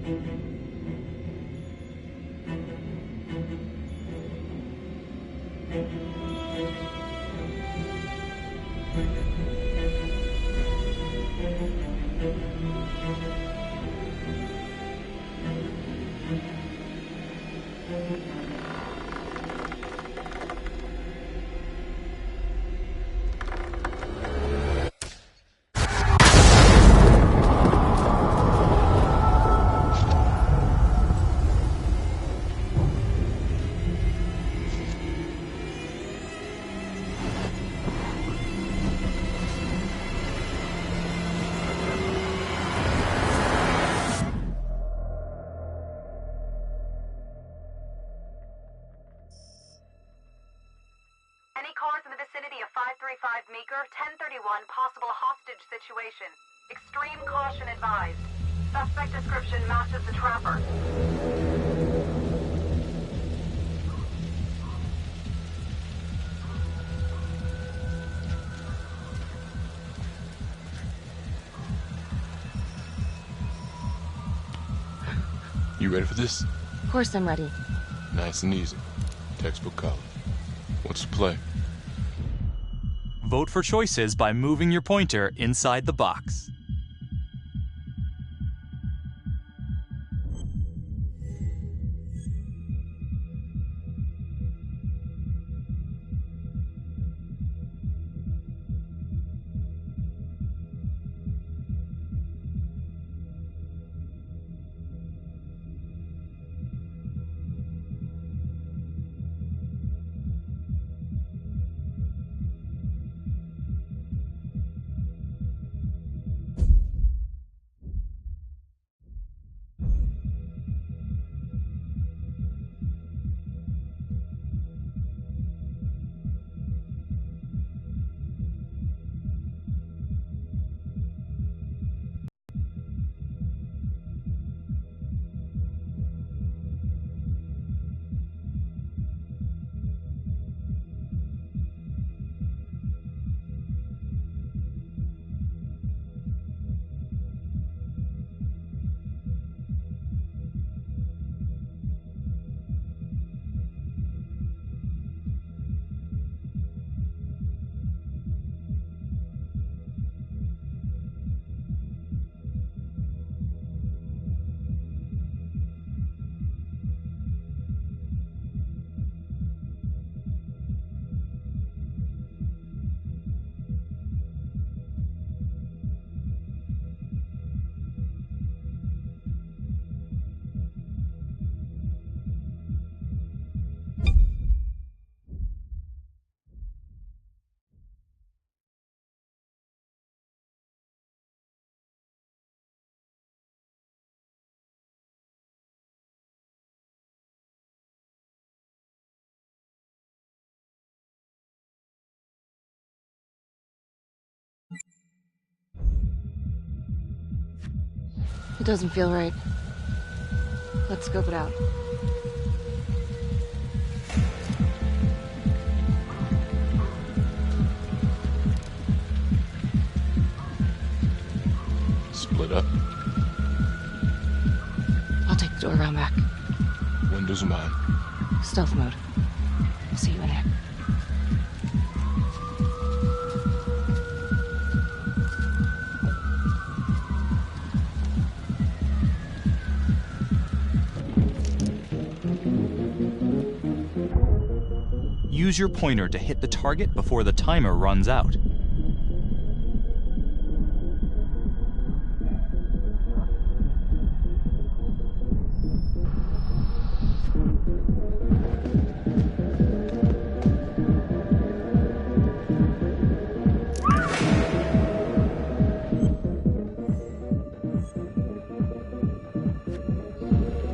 Any cars in the vicinity of 535 Meeker, 1031, possible hostage situation. Extreme caution advised. Suspect description matches the trapper. You ready for this? Of course I'm ready. Nice and easy. Textbook college. What's the play? Vote for choices by moving your pointer inside the box. It doesn't feel right. Let's scope it out. Split up. I'll take the door around back. Windows mine. Stealth mode. I'll see you in there. Use your pointer to hit the target before the timer runs out.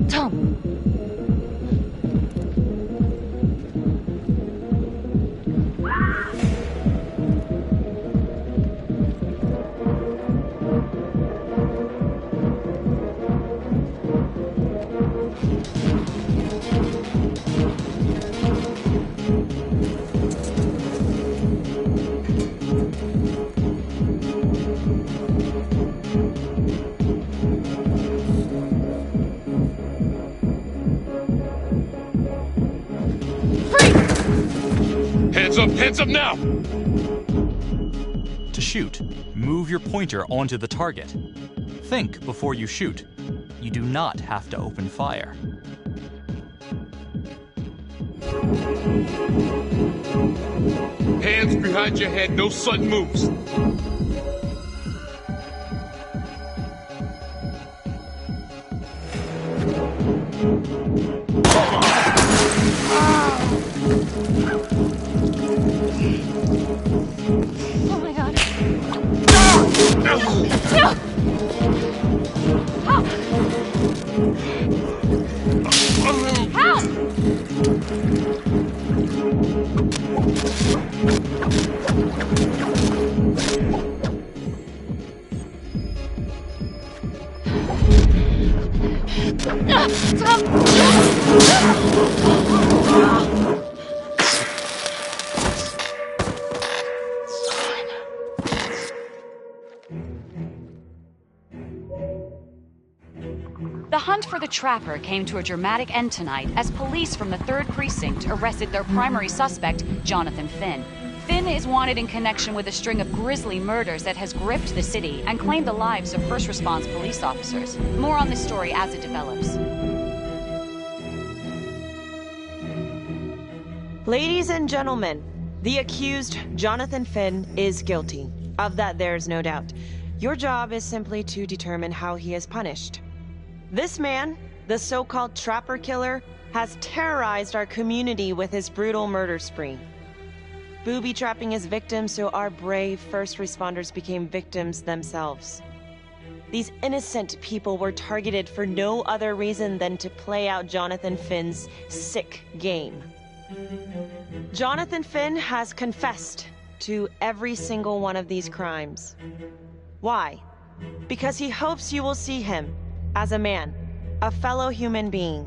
Tom! up! Hands up now! To shoot, move your pointer onto the target. Think before you shoot. You do not have to open fire. Hands behind your head, no sudden moves. Oh my god. The hunt for the Trapper came to a dramatic end tonight as police from the 3rd Precinct arrested their primary suspect, Jonathan Finn. Finn is wanted in connection with a string of grisly murders that has gripped the city and claimed the lives of first response police officers. More on this story as it develops. Ladies and gentlemen, the accused, Jonathan Finn, is guilty. Of that, there's no doubt. Your job is simply to determine how he is punished. This man, the so-called Trapper Killer, has terrorized our community with his brutal murder spree. Booby-trapping his victims so our brave first responders became victims themselves. These innocent people were targeted for no other reason than to play out Jonathan Finn's sick game. Jonathan Finn has confessed to every single one of these crimes. Why? Because he hopes you will see him as a man, a fellow human being.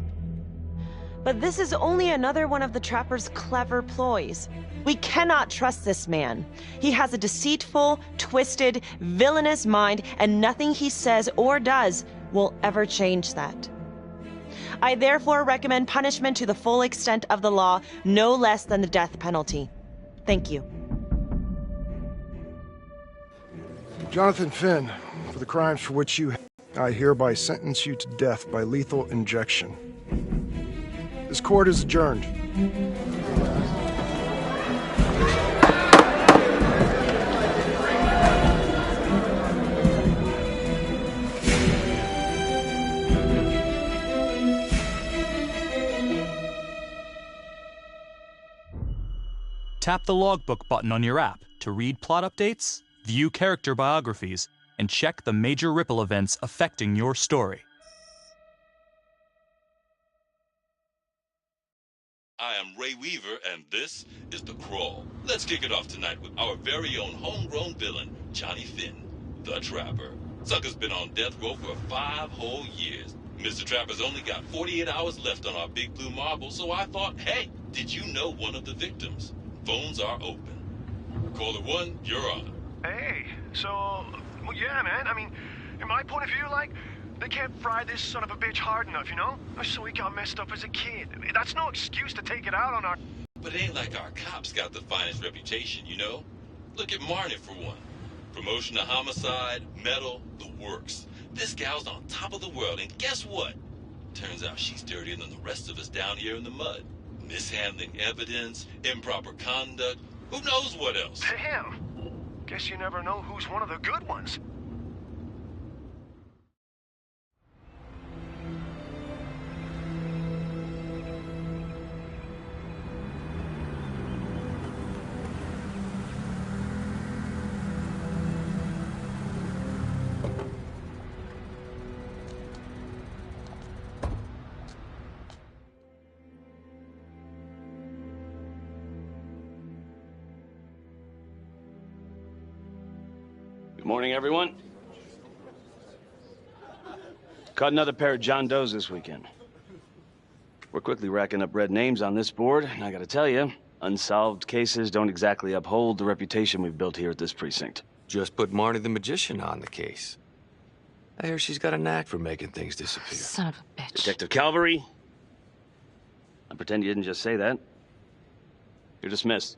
But this is only another one of the Trapper's clever ploys. We cannot trust this man. He has a deceitful, twisted, villainous mind, and nothing he says or does will ever change that. I therefore recommend punishment to the full extent of the law, no less than the death penalty. Thank you. Jonathan Finn, for the crimes for which I hereby sentence you to death by lethal injection. This court is adjourned. Tap the logbook button on your app to read plot updates, view character biographies, and check the major ripple events affecting your story. I am Ray Weaver, and this is The Crawl. Let's kick it off tonight with our very own homegrown villain, Johnny Finn, the Trapper. Sucker's been on death row for 5 whole years. Mr. Trapper's only got 48 hours left on our big blue marble, so I thought, hey, did you know one of the victims? Phones are open. Caller 1, you're on. Hey, so, well, yeah, man, I mean, in my point of view, like, they can't fry this son of a bitch hard enough, you know? So he got messed up as a kid. That's no excuse to take it out on our... But it ain't like our cops got the finest reputation, you know? Look at Marnie, for one. Promotion to homicide, medal, the works. This gal's on top of the world, and guess what? Turns out she's dirtier than the rest of us down here in the mud. Mishandling evidence, improper conduct, who knows what else? Damn. Guess you never know who's one of the good ones. Good morning, everyone. Caught another pair of John Does this weekend. We're quickly racking up red names on this board, and I gotta tell you, unsolved cases don't exactly uphold the reputation we've built here at this precinct. Just put Marnie the Magician on the case. I hear she's got a knack for making things disappear. Son of a bitch. Detective Calvary, I pretend you didn't just say that. You're dismissed.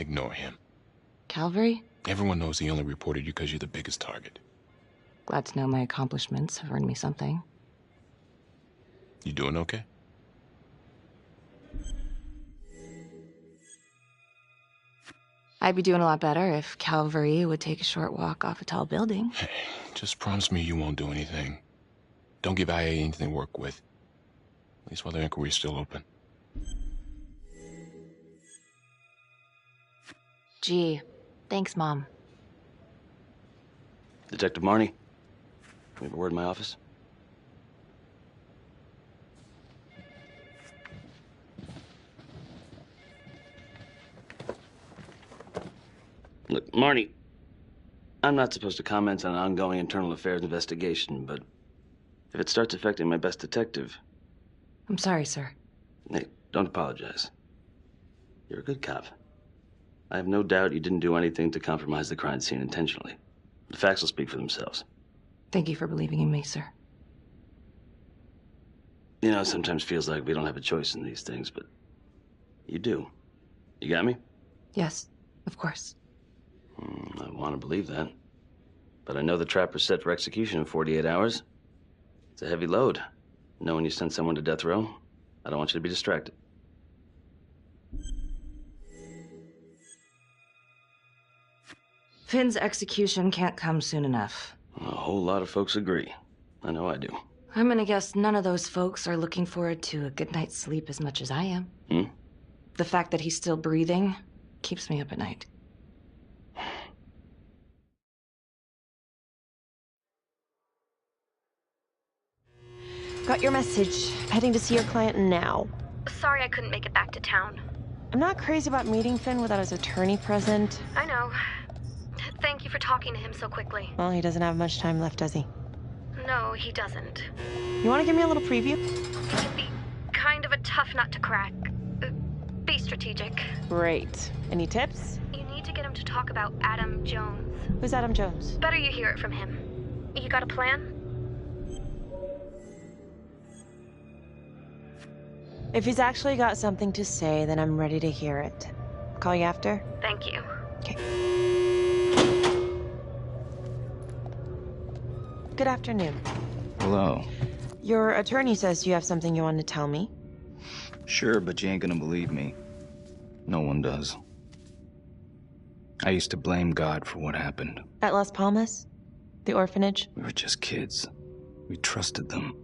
Ignore him. Calvary? Everyone knows he only reported you because you're the biggest target. Glad to know my accomplishments have earned me something. You doing okay? I'd be doing a lot better if Calvary would take a short walk off a tall building. Hey, just promise me you won't do anything. Don't give IA anything to work with. At least while the inquiry's still open. Gee, thanks, Mom. Detective Marnie, we have a word in my office. Look, Marnie, I'm not supposed to comment on an ongoing internal affairs investigation, but if it starts affecting my best detective... I'm sorry, sir. Hey, don't apologize. You're a good cop. I have no doubt you didn't do anything to compromise the crime scene intentionally. The facts will speak for themselves. Thank you for believing in me, sir. You know, it sometimes feels like we don't have a choice in these things, but you do. You got me? Yes, of course. I want to believe that. But I know the trapper's set for execution in 48 hours. It's a heavy load. Knowing you sent someone to death row, I don't want you to be distracted. Finn's execution can't come soon enough. A whole lot of folks agree. I know I do. I'm gonna guess none of those folks are looking forward to a good night's sleep as much as I am. The fact that he's still breathing keeps me up at night. Got your message. Heading to see your client now. Sorry I couldn't make it back to town. I'm not crazy about meeting Finn without his attorney present. I know. Thank you for talking to him so quickly. Well, he doesn't have much time left, does he? No, he doesn't. You want to give me a little preview? It can be kind of a tough nut to crack. Be strategic. Great. Any tips? You need to get him to talk about Adam Jones. Who's Adam Jones? Better you hear it from him. You got a plan? If he's actually got something to say, then I'm ready to hear it. Call you after? Thank you. Okay. Good afternoon. Hello. Your attorney says you have something you want to tell me. Sure, but you ain't gonna believe me. No one does. I used to blame God for what happened. At Las Palmas? The orphanage? We were just kids. We trusted them.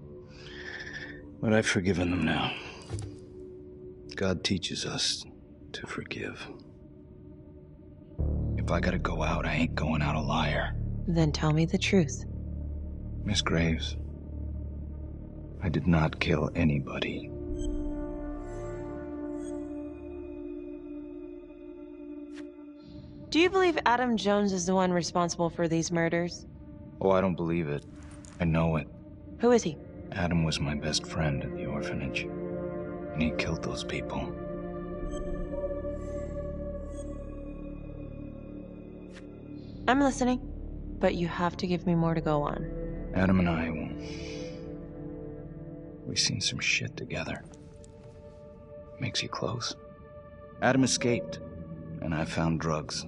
But I've forgiven them now. God teaches us to forgive. If I gotta go out, I ain't going out a liar. Then tell me the truth. Miss Graves, I did not kill anybody. Do you believe Adam Jones is the one responsible for these murders? Oh, I don't believe it. I know it. Who is he? Adam was my best friend at the orphanage. And he killed those people. I'm listening, but you have to give me more to go on. Adam and I, we've seen some shit together. Makes you close. Adam escaped, and I found drugs.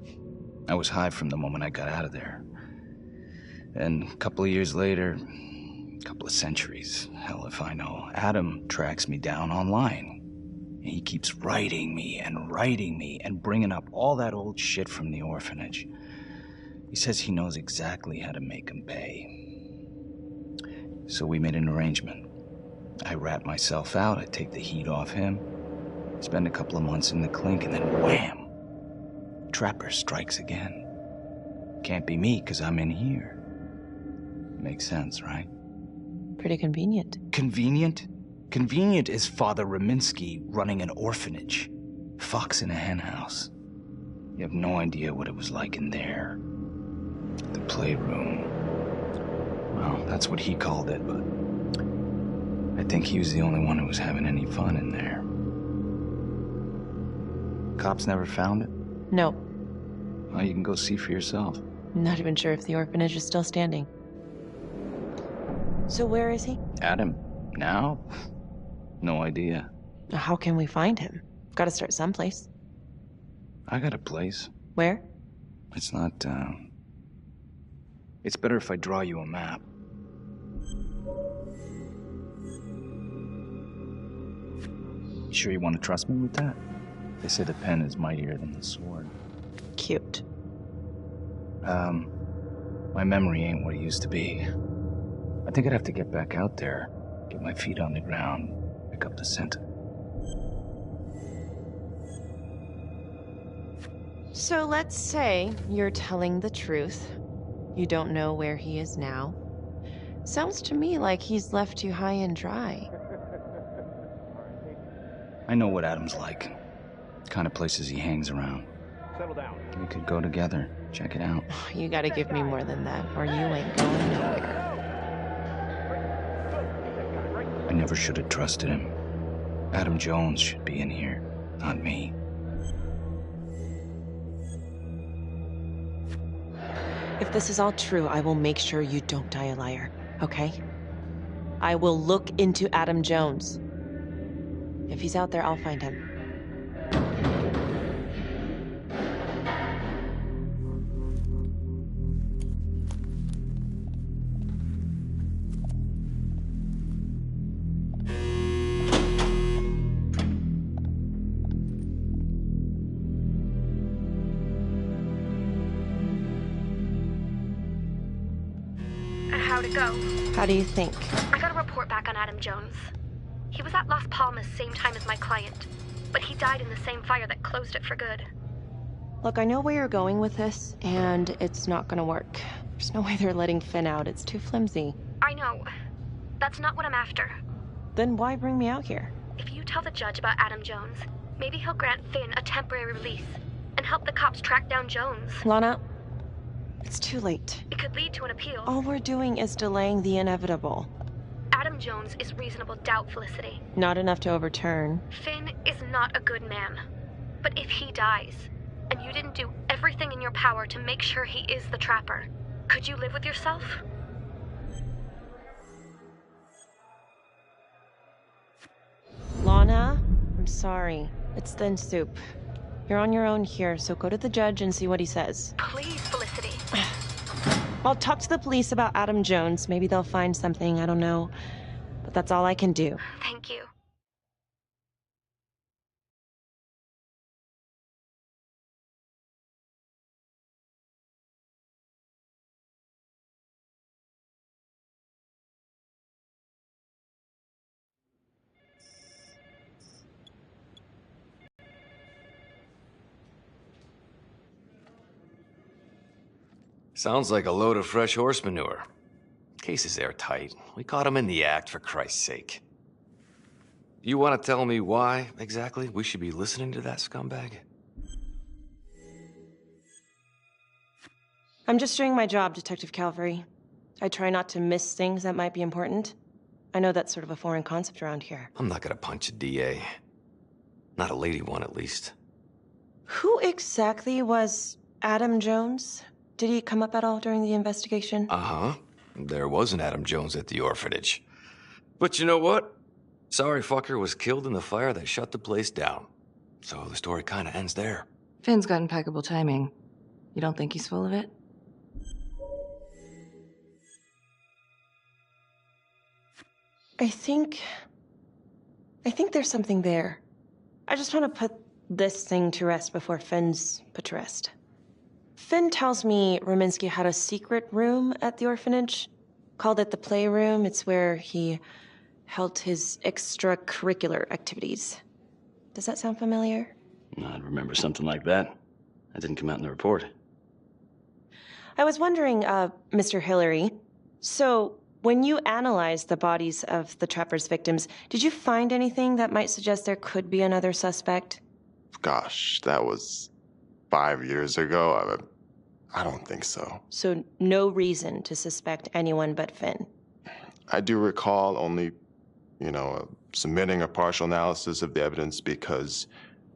I was high from the moment I got out of there. And a couple of years later, a couple of centuries, hell if I know, Adam tracks me down online. He keeps writing me and bringing up all that old shit from the orphanage. He says he knows exactly how to make him pay. So we made an arrangement. I rat myself out, I take the heat off him, spend a couple of months in the clink, and then wham! Trapper strikes again. Can't be me, 'cause I'm in here. Makes sense, right? Pretty convenient. Convenient? Convenient is Father Raminsky running an orphanage. Fox in a henhouse. You have no idea what it was like in there. The playroom. Well, that's what he called it, but I think he was the only one who was having any fun in there. Cops never found it? No. Well, you can go see for yourself. Not even sure if the orphanage is still standing. So where is he? Adam? Now? No idea. How can we find him? Gotta start someplace. I got a place. Where? It's not, It's better if I draw you a map. You sure you want to trust me with that? They say the pen is mightier than the sword. Cute. My memory ain't what it used to be. I think I'd have to get back out there, get my feet on the ground, pick up the scent. So let's say you're telling the truth. You don't know where he is now. Sounds to me like he's left you high and dry. I know what Adam's like. The kind of places he hangs around. Settle down. We could go together. Check it out. You gotta give me more than that, or you ain't going nowhere. I never should have trusted him. Adam Jones should be in here, not me. If this is all true, I will make sure you don't die a liar, okay? I will look into Adam Jones. If he's out there, I'll find him. How'd it go? How do you think? I got a report back on Adam Jones. He was at Las Palmas same time as my client, but he died in the same fire that closed it for good. Look, I know where you're going with this, and it's not gonna work. There's no way they're letting Finn out. It's too flimsy. I know. That's not what I'm after. Then why bring me out here? If you tell the judge about Adam Jones, maybe he'll grant Finn a temporary release and help the cops track down Jones. Lana, it's too late. It could lead to an appeal. All we're doing is delaying the inevitable. Adam Jones is reasonable doubt, Felicity. Not enough to overturn. Finn is not a good man. But if he dies, and you didn't do everything in your power to make sure he is the trapper, could you live with yourself? Lana, I'm sorry. It's thin soup. You're on your own here, so go to the judge and see what he says. Please, Felicity. I'll talk to the police about Adam Jones. Maybe they'll find something, I don't know. But that's all I can do. Thank you. Sounds like a load of fresh horse manure. Case is airtight. We caught him in the act, for Christ's sake. You want to tell me why, exactly, we should be listening to that scumbag? I'm just doing my job, Detective Calvary. I try not to miss things that might be important. I know that's sort of a foreign concept around here. I'm not gonna punch a DA. Not a lady one, at least. Who exactly was Adam Jones? Did he come up at all during the investigation? Uh-huh. There was an Adam Jones at the orphanage. But you know what? Sorry fucker was killed in the fire that shut the place down. So the story kind of ends there. Finn's got impeccable timing. You don't think he's full of it? I think there's something there. I just want to put this thing to rest before Finn's put to rest. Finn tells me Rominsky had a secret room at the orphanage. Called it the playroom. It's where he held his extracurricular activities. Does that sound familiar? I'd remember something like that. That didn't come out in the report. I was wondering, Mr. Hillary, so when you analyzed the bodies of the trapper's victims, did you find anything that might suggest there could be another suspect? Gosh, that was 5 years ago. I don't think so. So no reason to suspect anyone but Finn? I do recall only, submitting a partial analysis of the evidence because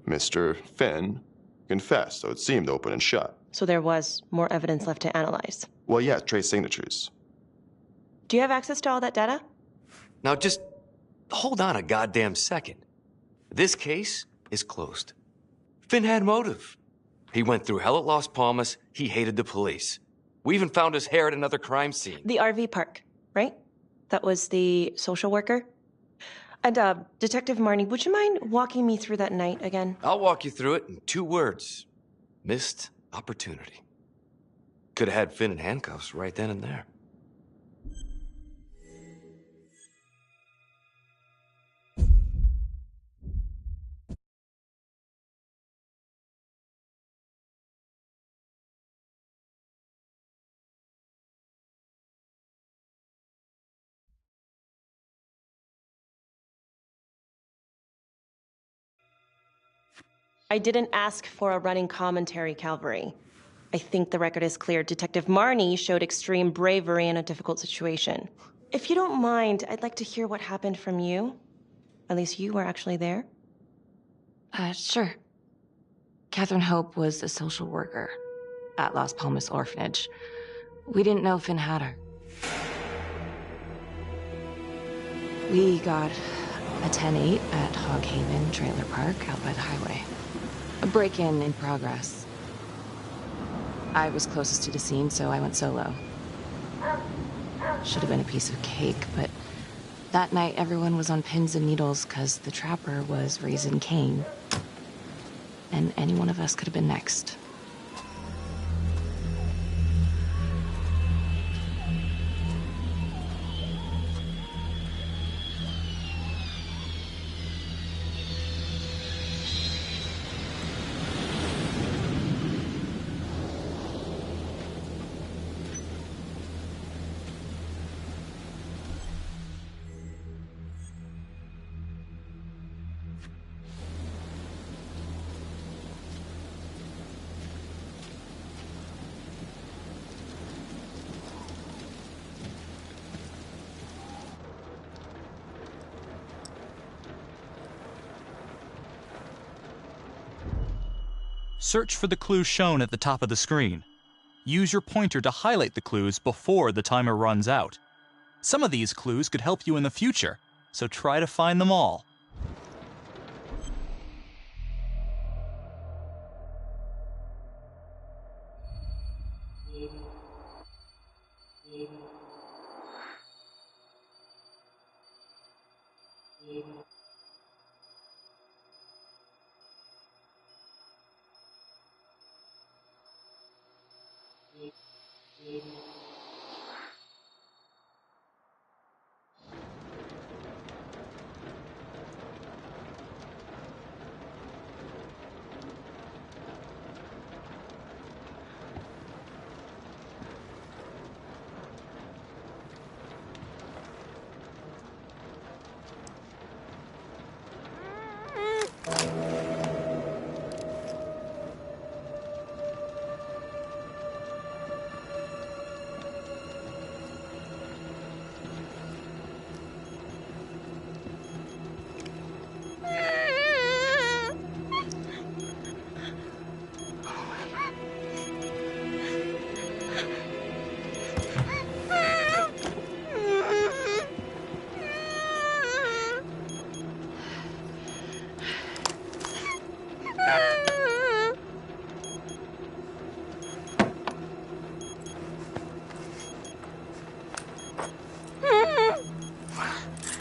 Mr. Finn confessed, so it seemed open and shut. So there was more evidence left to analyze? Well, yeah, trace signatures. Do you have access to all that data? Now just hold on a goddamn second. This case is closed. Finn had motive. He went through hell at Las Palmas. He hated the police. We even found his hair at another crime scene. The RV park, right? That was the social worker? And, Detective Marnie, would you mind walking me through that night again? I'll walk you through it in 2 words. Missed opportunity. Could have had Finn in handcuffs right then and there. I didn't ask for a running commentary, Calvary. I think the record is clear. Detective Marnie showed extreme bravery in a difficult situation. If you don't mind, I'd like to hear what happened from you. At least you were actually there. Sure. Catherine Hope was a social worker at Las Palmas Orphanage. We didn't know Finn had her. We got a 10-8 at Hog Haven Trailer Park out by the highway. A break-in in progress. I was closest to the scene, so I went solo. Should have been a piece of cake, but that night everyone was on pins and needles because the trapper was raising Cain. And any one of us could have been next. Search for the clues shown at the top of the screen. Use your pointer to highlight the clues before the timer runs out. Some of these clues could help you in the future, so try to find them all.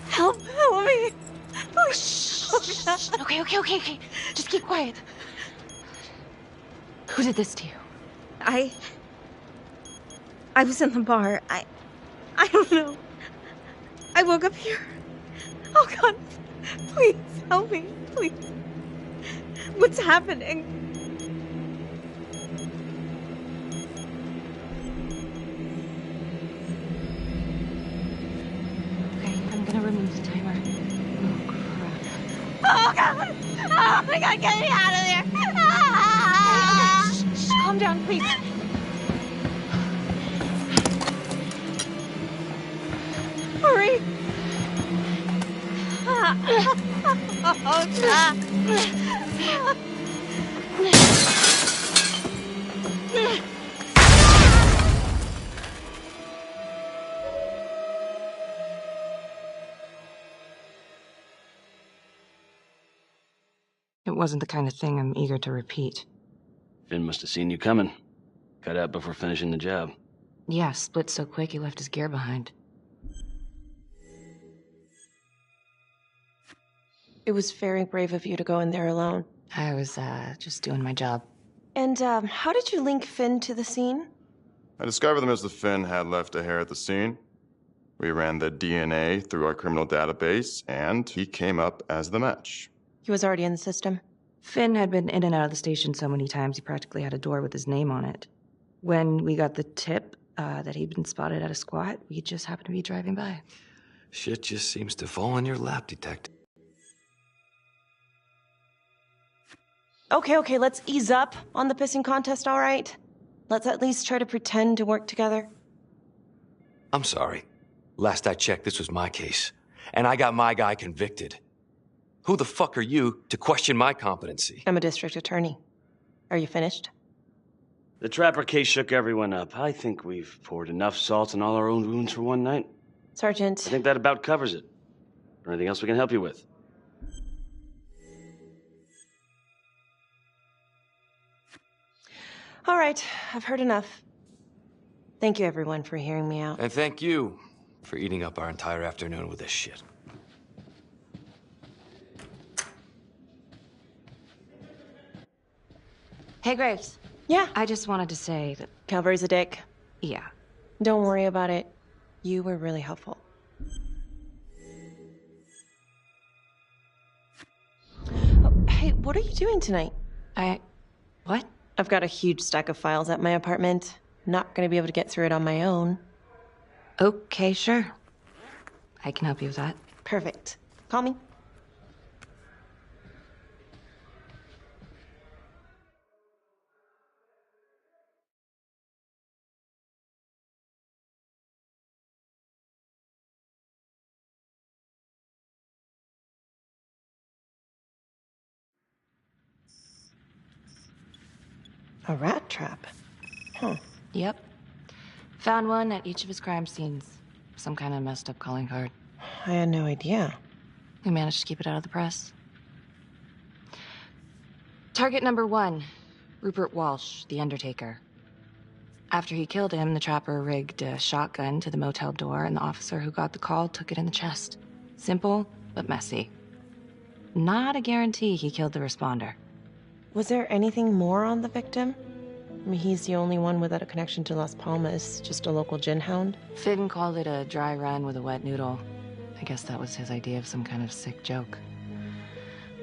Help me. Oh, shh. Okay. Just keep quiet. Who did this to you? I was in the bar. I don't know. I woke up here. Oh, God. Please help me. Please. What's happening? Okay, I'm gonna remove the timer. Oh, God. Oh, my God. Get me out of there. Okay, shh, calm down, please. Hurry. Oh, God. It wasn't the kind of thing I'm eager to repeat. Finn must have seen you coming. Got out before finishing the job. Yeah, split so quick he left his gear behind. It was very brave of you to go in there alone. I was, just doing my job. And, how did you link Finn to the scene? I discovered them as the Finn had left a hair at the scene. We ran the DNA through our criminal database, and he came up as the match. He was already in the system. Finn had been in and out of the station so many times he practically had a door with his name on it. When we got the tip that he'd been spotted at a squat, we just happened to be driving by. Shit just seems to fall in your lap, Detective. Okay, let's ease up on the pissing contest, all right? Let's at least try to pretend to work together. I'm sorry. Last I checked, this was my case. And I got my guy convicted. Who the fuck are you to question my competency? I'm a district attorney. Are you finished? The Trapper case shook everyone up. I think we've poured enough salt on all our own wounds for one night. Sergeant. I think that about covers it. Or anything else we can help you with? All right, I've heard enough. Thank you, everyone, for hearing me out. And thank you for eating up our entire afternoon with this shit. Hey, Graves. Yeah? I just wanted to say that... Calvary's a dick. Yeah. Don't worry about it. You were really helpful. Oh, hey, what are you doing tonight? What? I've got a huge stack of files at my apartment. Not gonna be able to get through it on my own. Okay, sure. I can help you with that. Perfect. Call me. A rat trap? Huh. Yep. Found one at each of his crime scenes. Some kind of messed up calling card. I had no idea. We managed to keep it out of the press. Target number 1, Rupert Walsh, the Undertaker. After he killed him, the Trapper rigged a shotgun to the motel door, and the officer who got the call took it in the chest. Simple, but messy. Not a guarantee he killed the responder. Was there anything more on the victim? I mean, he's the only one without a connection to Las Palmas, just a local gin hound. Finn called it a dry run with a wet noodle. I guess that was his idea of some kind of sick joke.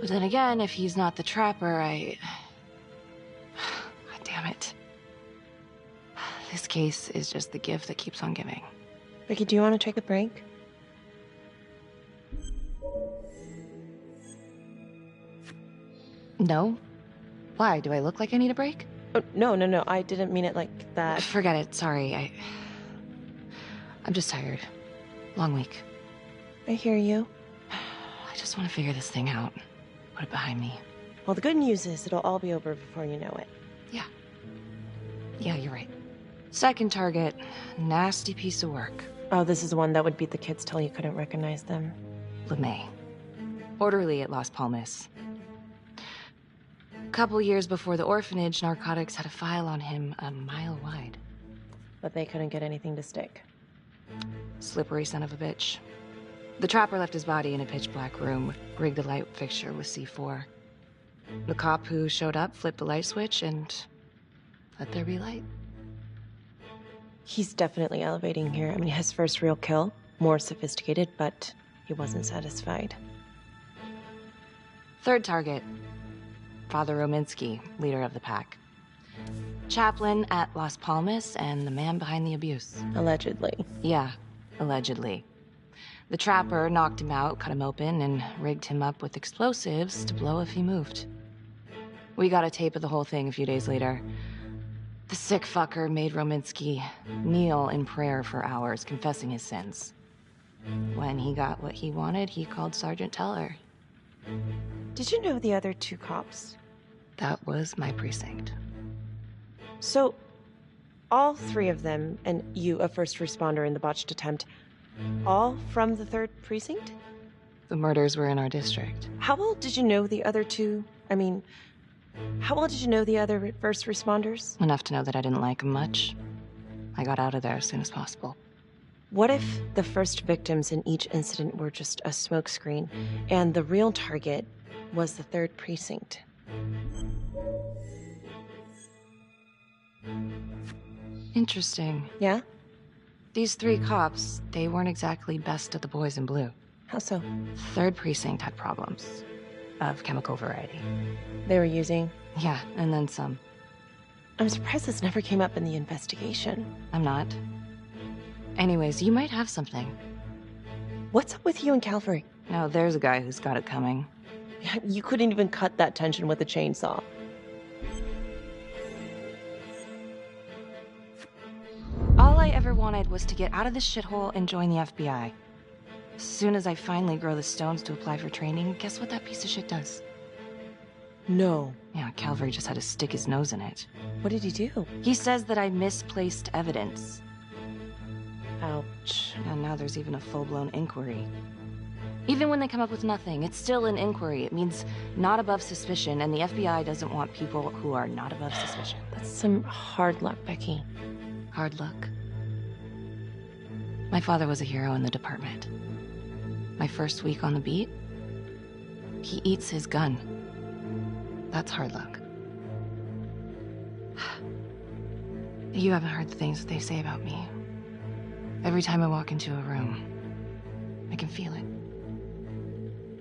But then again, if he's not the Trapper, God damn it. This case is just the gift that keeps on giving. Ricky, do you want to take a break? No? Why? Do I look like I need a break? Oh, no. I didn't mean it like that. Forget it. Sorry. I'm just tired. Long week. I hear you. I just want to figure this thing out. Put it behind me. Well, the good news is it'll all be over before you know it. Yeah, you're right. Second target, nasty piece of work. Oh, this is the one that would beat the kids till you couldn't recognize them. LeMay. Orderly at Las Palmas. A couple years before the orphanage, narcotics had a file on him a mile wide. But they couldn't get anything to stick. Slippery son of a bitch. The Trapper left his body in a pitch-black room, rigged a light fixture with C4. The cop who showed up flipped the light switch and let there be light. He's definitely elevating here. I mean, his first real kill, more sophisticated, but he wasn't satisfied. Third target, Father Rominsky, leader of the pack. Chaplain at Las Palmas and the man behind the abuse. Allegedly. Yeah, allegedly. The Trapper knocked him out, cut him open, and rigged him up with explosives to blow if he moved. We got a tape of the whole thing a few days later. The sick fucker made Rominsky kneel in prayer for hours, confessing his sins. When he got what he wanted, he called Sergeant Teller. Did you know the other two cops? That was my precinct. So, all three of them, and you, a first responder in the botched attempt, all from the 3rd precinct? The murders were in our district. How well did you know the other two? I mean, How well did you know the other first responders? Enough to know that I didn't like them much. I got out of there as soon as possible. What if the first victims in each incident were just a smokescreen, and the real target was the 3rd Precinct? Interesting. Yeah? These 3 cops, they weren't exactly best of the boys in blue. How so? 3rd Precinct had problems. Of chemical variety. They were using? Yeah, and then some. I'm surprised this never came up in the investigation. I'm not. Anyways, you might have something. What's up with you and Calvary? No, there's a guy who's got it coming. You couldn't even cut that tension with a chainsaw. All I ever wanted was to get out of this shithole and join the FBI. As soon as I finally grow the stones to apply for training, guess what that piece of shit does? No. Yeah, Calvary just had to stick his nose in it. What did he do? He says that I misplaced evidence. Ouch. And now there's even a full-blown inquiry. Even when they come up with nothing, it's still an inquiry. It means not above suspicion, and the FBI doesn't want people who are not above suspicion. That's some hard luck, Becky. Hard luck? My father was a hero in the department. My first week on the beat, he eats his gun. That's hard luck. You haven't heard the things that they say about me. Every time I walk into a room, I can feel it.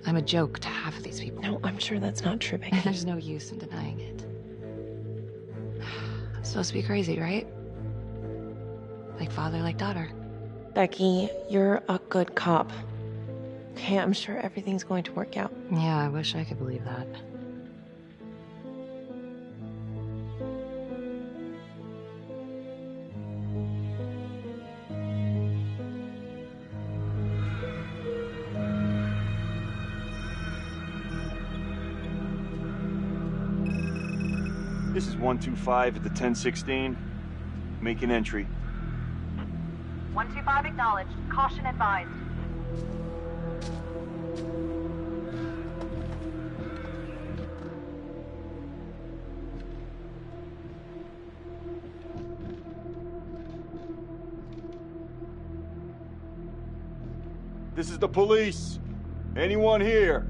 I'm a joke to half of these people. No, I'm sure that's not true, Becky. There's no use in denying it. I'm supposed to be crazy, right? Like father, like daughter. Becky, you're a good cop. Okay, I'm sure everything's going to work out. Yeah, I wish I could believe that. This is 125 at the 1016. Make an entry. 125 acknowledged. Caution advised. This is the police. Anyone here?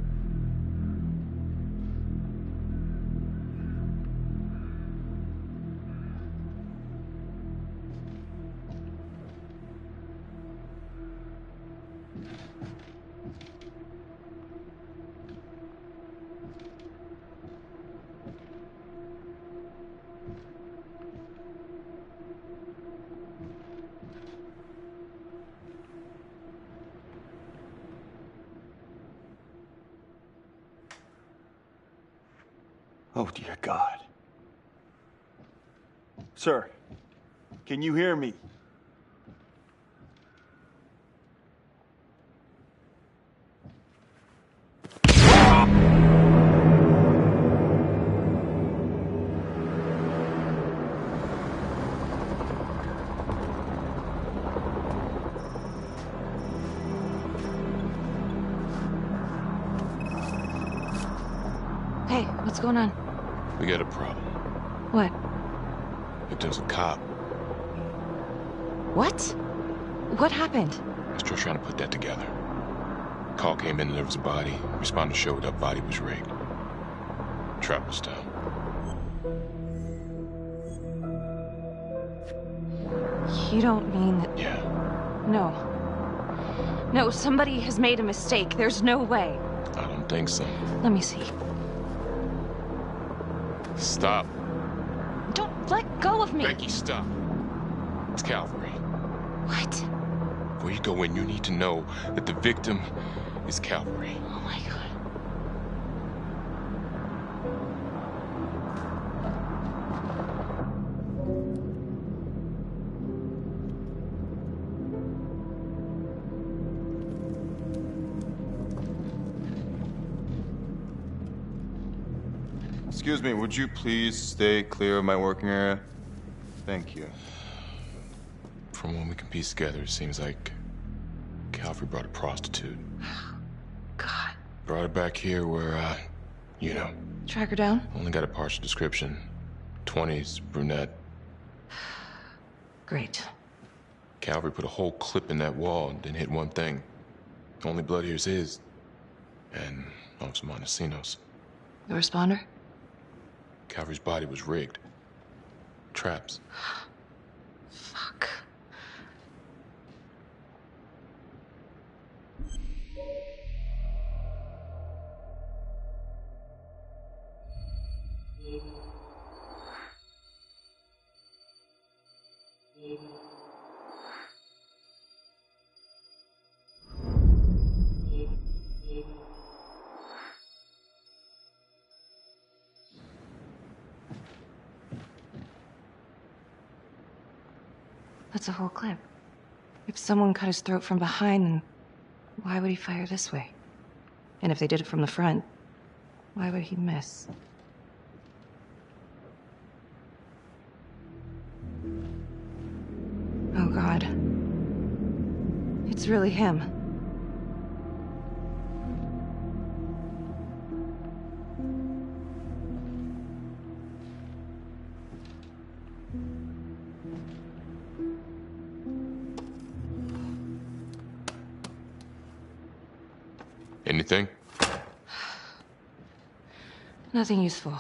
Oh, dear God. Sir, can you hear me? Hey, what's going on? We got a problem. What? Victim's a cop. What? What happened? Still trying to put that together. Call came in and there was a body. Responder showed up, body was rigged. Trapper style. You don't mean that... Yeah. No. No, somebody has made a mistake. There's no way. I don't think so. Let me see. Stop. Don't let go of me. Becky, stop. It's Calvary. What? Before you go in, you need to know that the victim is Calvary. Oh my God. Excuse me, would you please stay clear of my working area? Thank you. From what we can piece together, it seems like Calvary brought a prostitute. God. Brought her back here where You know. Track her down? Only got a partial description. 20s, brunette. Great. Calvary put a whole clip in that wall and didn't hit one thing. Only blood here's his. And Officer Montesinos. The responder? Calvary's body was rigged. Traps. Fuck. That's a whole clip. If someone cut his throat from behind, then why would he fire this way? And if they did it from the front, why would he miss? Oh, God. It's really him. Anything? Nothing useful.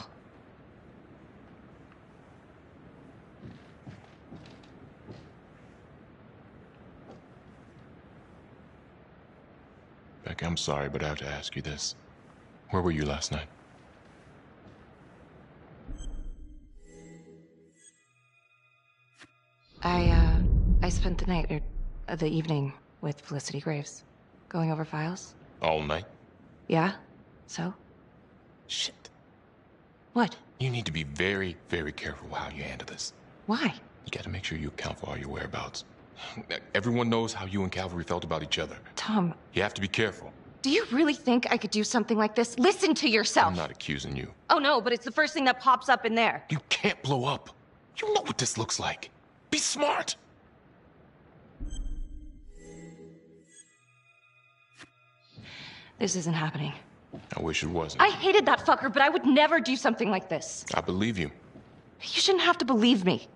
Beck, I'm sorry, but I have to ask you this. Where were you last night? I spent the night, or the evening, with Felicity Graves. Going over files. All night? Yeah? So? Shit. What? You need to be very, very careful how you handle this. Why? You gotta make sure you account for all your whereabouts. Everyone knows how you and Calvary felt about each other. Tom. You have to be careful. Do you really think I could do something like this? Listen to yourself! I'm not accusing you. Oh no, but it's the first thing that pops up in there. You can't blow up. You know what this looks like. Be smart! This isn't happening. I wish it wasn't. I hated that fucker, but I would never do something like this. I believe you. You shouldn't have to believe me.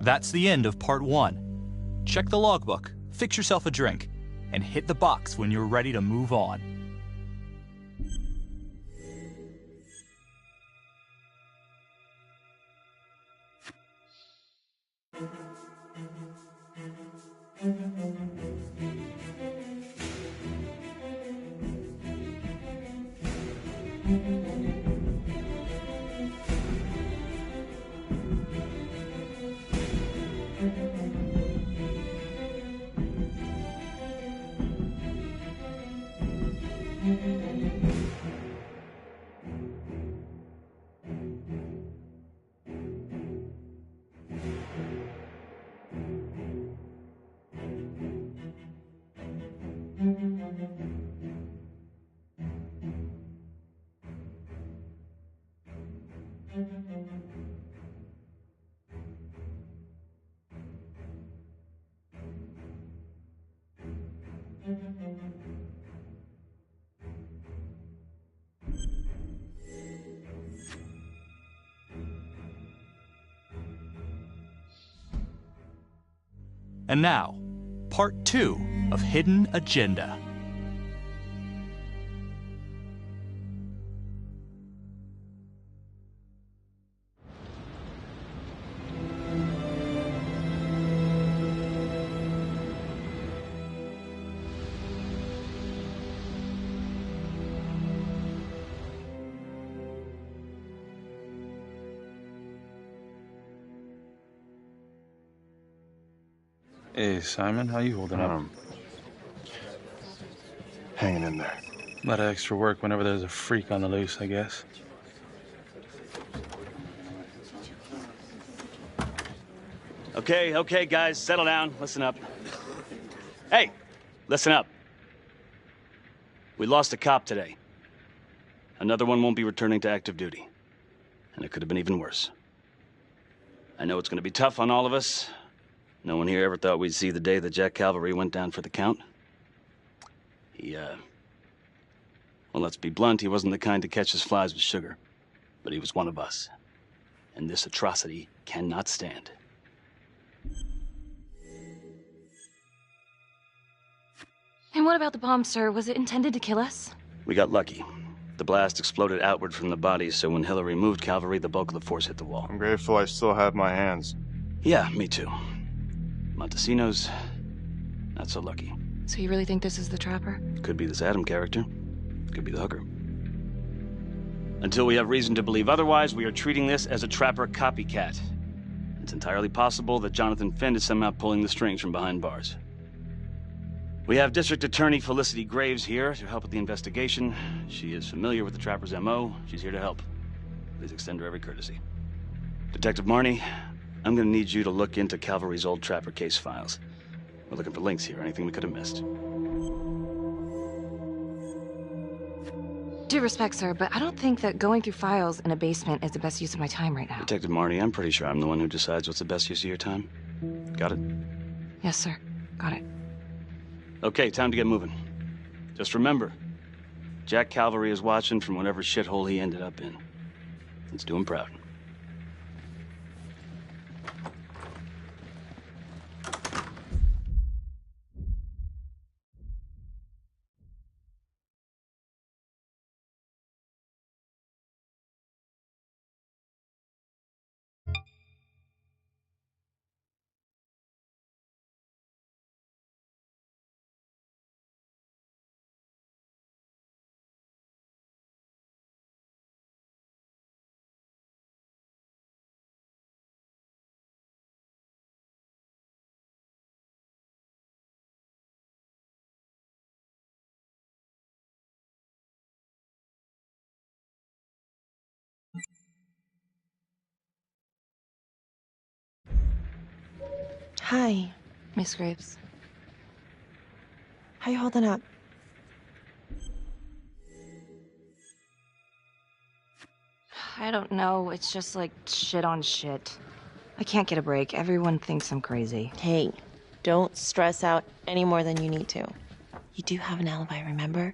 That's the end of part 1. Check the logbook, fix yourself a drink, and hit the box when you're ready to move on. And now, part 2 of Hidden Agenda. Hey, Simon, how you holding up? Hanging in there. A lot of extra work whenever there's a freak on the loose, I guess. Okay, guys, settle down. Listen up. Hey, listen up. We lost a cop today. Another one won't be returning to active duty. And it could have been even worse. I know it's gonna be tough on all of us. No one here ever thought we'd see the day that Jack Calvary went down for the count. Well, let's be blunt, he wasn't the kind to catch his flies with sugar. But he was one of us. And this atrocity cannot stand. And what about the bomb, sir? Was it intended to kill us? We got lucky. The blast exploded outward from the bodies, so when Hillary moved Calvary, the bulk of the force hit the wall. I'm grateful I still have my hands. Yeah, me too. Montesinos, not so lucky. So you really think this is the Trapper? Could be this Adam character. Could be the hooker. Until we have reason to believe otherwise, we are treating this as a Trapper copycat. It's entirely possible that Jonathan Finn is somehow pulling the strings from behind bars. We have District Attorney Felicity Graves here to help with the investigation. She is familiar with the Trapper's MO. She's here to help. Please extend her every courtesy. Detective Marnie, I'm gonna need you to look into Calvary's old Trapper case files. We're looking for links here, anything we could have missed. Due respect, sir, but I don't think that going through files in a basement is the best use of my time right now. Detective Marnie, I'm pretty sure I'm the one who decides what's the best use of your time. Got it? Yes, sir. Got it. Okay, time to get moving. Just remember, Jack Calvary is watching from whatever shithole he ended up in. Let's do him proud. Hi, Miss Graves. how you holding up? I don't know. It's just like shit on shit. I can't get a break. Everyone thinks I'm crazy. Hey, don't stress out any more than you need to. You do have an alibi, remember?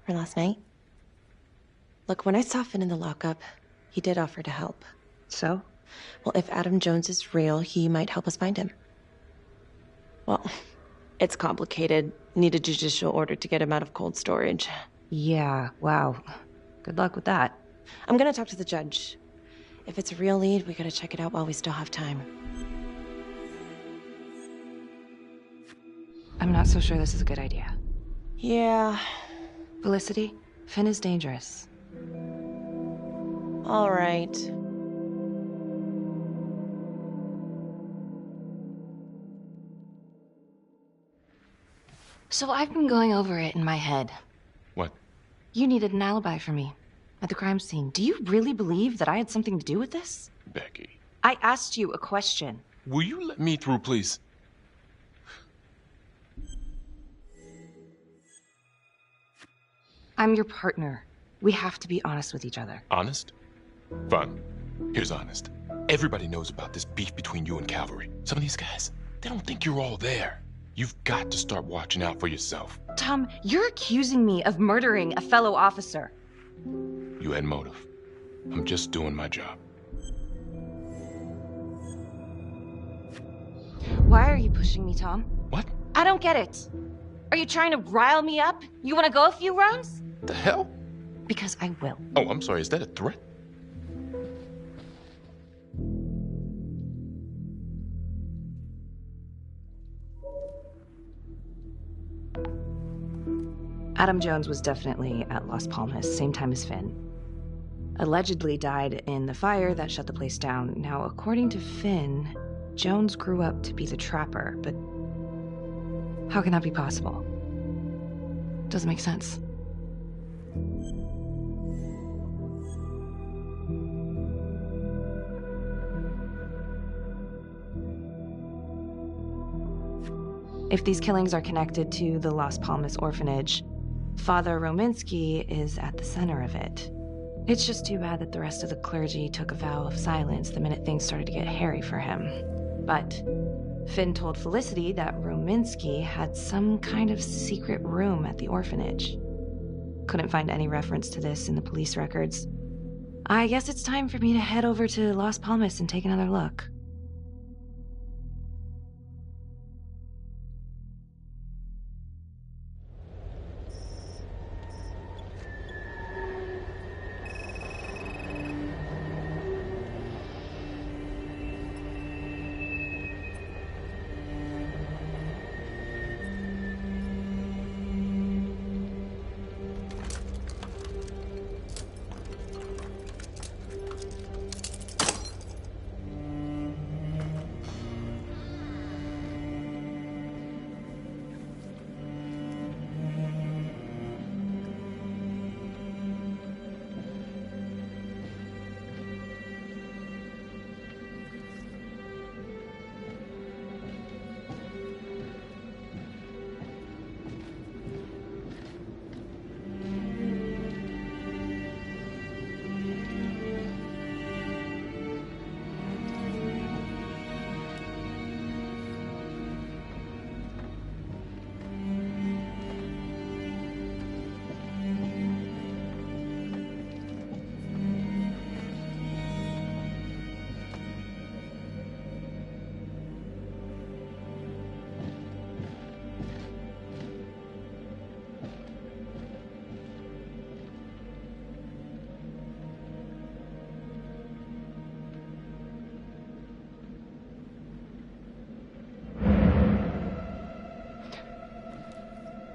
For last night? Look, when I saw Finn in the lockup, he did offer to help. So? Well, if Adam Jones is real, he might help us find him. Well, it's complicated. Need a judicial order to get him out of cold storage. Yeah, wow. Good luck with that. I'm gonna talk to the judge. If it's a real lead, we gotta check it out while we still have time. I'm not so sure this is a good idea. Yeah. Felicity, Finn is dangerous. All right. So I've been going over it in my head. What? You needed an alibi for me at the crime scene. Do you really believe that I had something to do with this? Becky. I asked you a question. Will you let me through, please? I'm your partner. We have to be honest with each other. Honest? Fine. Here's honest. Everybody knows about this beef between you and Calvary. Some of these guys, they don't think you're all there. You've got to start watching out for yourself. Tom, you're accusing me of murdering a fellow officer. You had motive. I'm just doing my job. Why are you pushing me, Tom? What? I don't get it. Are you trying to rile me up? You want to go a few rounds? The hell? Because I will. Oh, I'm sorry. Is that a threat? Adam Jones was definitely at Las Palmas, same time as Finn. Allegedly died in the fire that shut the place down. Now, according to Finn, Jones grew up to be the Trapper, but how can that be possible? Doesn't make sense. If these killings are connected to the Las Palmas orphanage, Father Rominsky is at the center of it. It's just too bad that the rest of the clergy took a vow of silence the minute things started to get hairy for him. But Finn told Felicity that Rominsky had some kind of secret room at the orphanage. Couldn't find any reference to this in the police records. I guess it's time for me to head over to Las Palmas and take another look.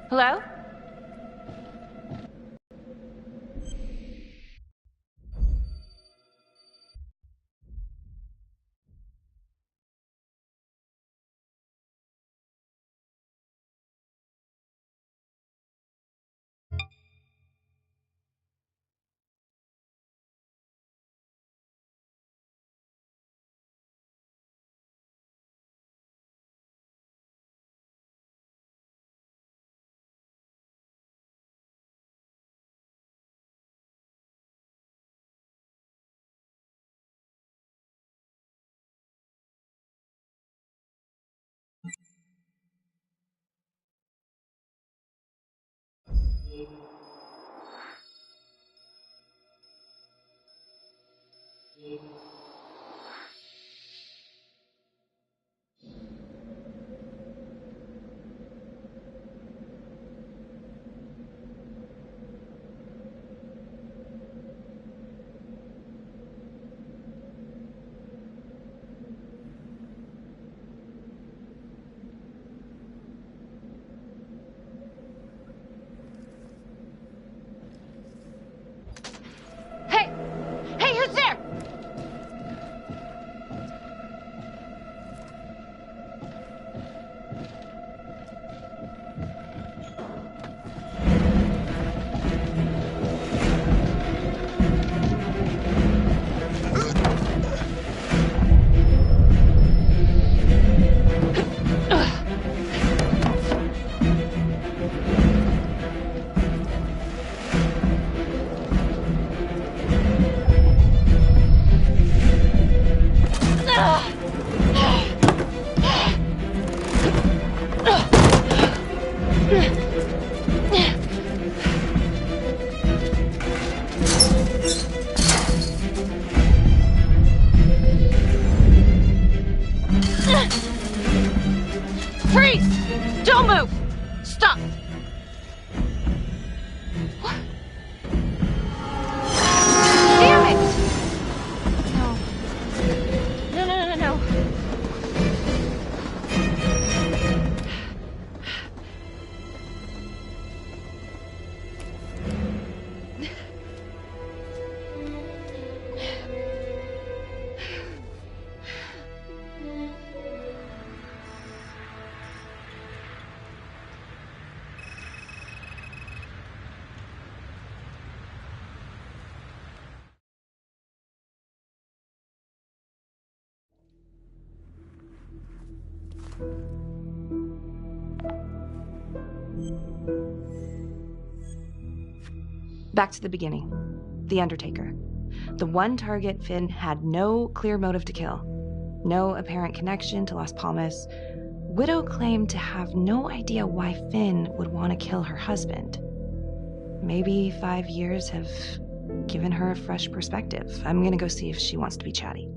Hello? Freeze! Don't move! Stop! What? Damn it! No. No. Back to the beginning. The Undertaker. The one target Finn had no clear motive to kill. No apparent connection to Las Palmas. Widow claimed to have no idea why Finn would want to kill her husband. Maybe 5 years have given her a fresh perspective. I'm gonna go see if she wants to be chatty.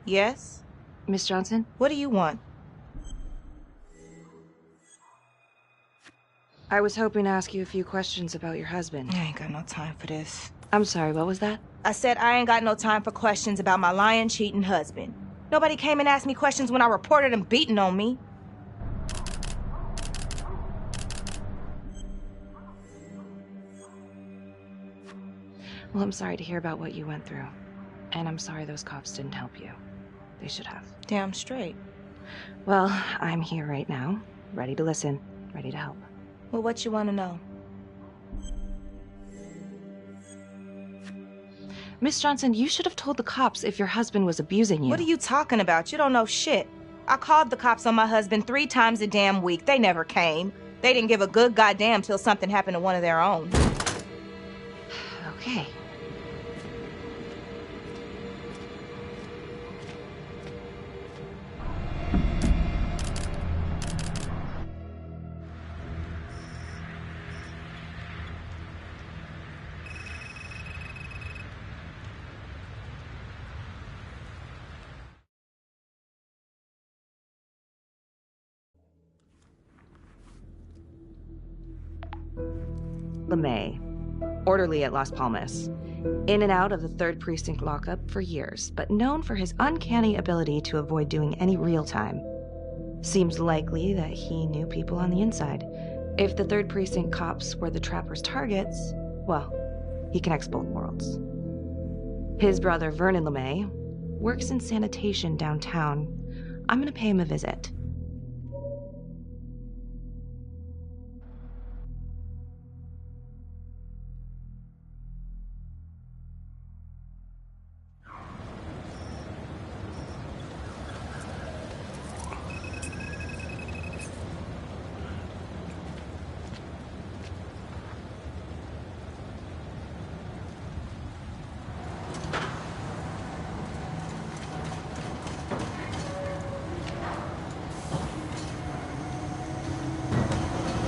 Yes? Miss Johnson? What do you want? I was hoping to ask you a few questions about your husband. I ain't got no time for this. I'm sorry, what was that? I said I ain't got no time for questions about my lying, cheating husband. Nobody came and asked me questions when I reported him beating on me. Well, I'm sorry to hear about what you went through. And I'm sorry those cops didn't help you. They should have. Damn straight. Well, I'm here right now, ready to listen, ready to help. Well, what you want to know? Miss Johnson, you should have told the cops if your husband was abusing you. What are you talking about? You don't know shit. I called the cops on my husband 3 times a damn week. They never came. They didn't give a good goddamn till something happened to one of their own. Okay. LeMay, orderly at Las Palmas. In and out of the 3rd Precinct lockup for years, but known for his uncanny ability to avoid doing any real time. Seems likely that he knew people on the inside. If the 3rd Precinct cops were the Trapper's targets, well, he connects both worlds. His brother, Vernon LeMay, works in sanitation downtown. I'm gonna pay him a visit.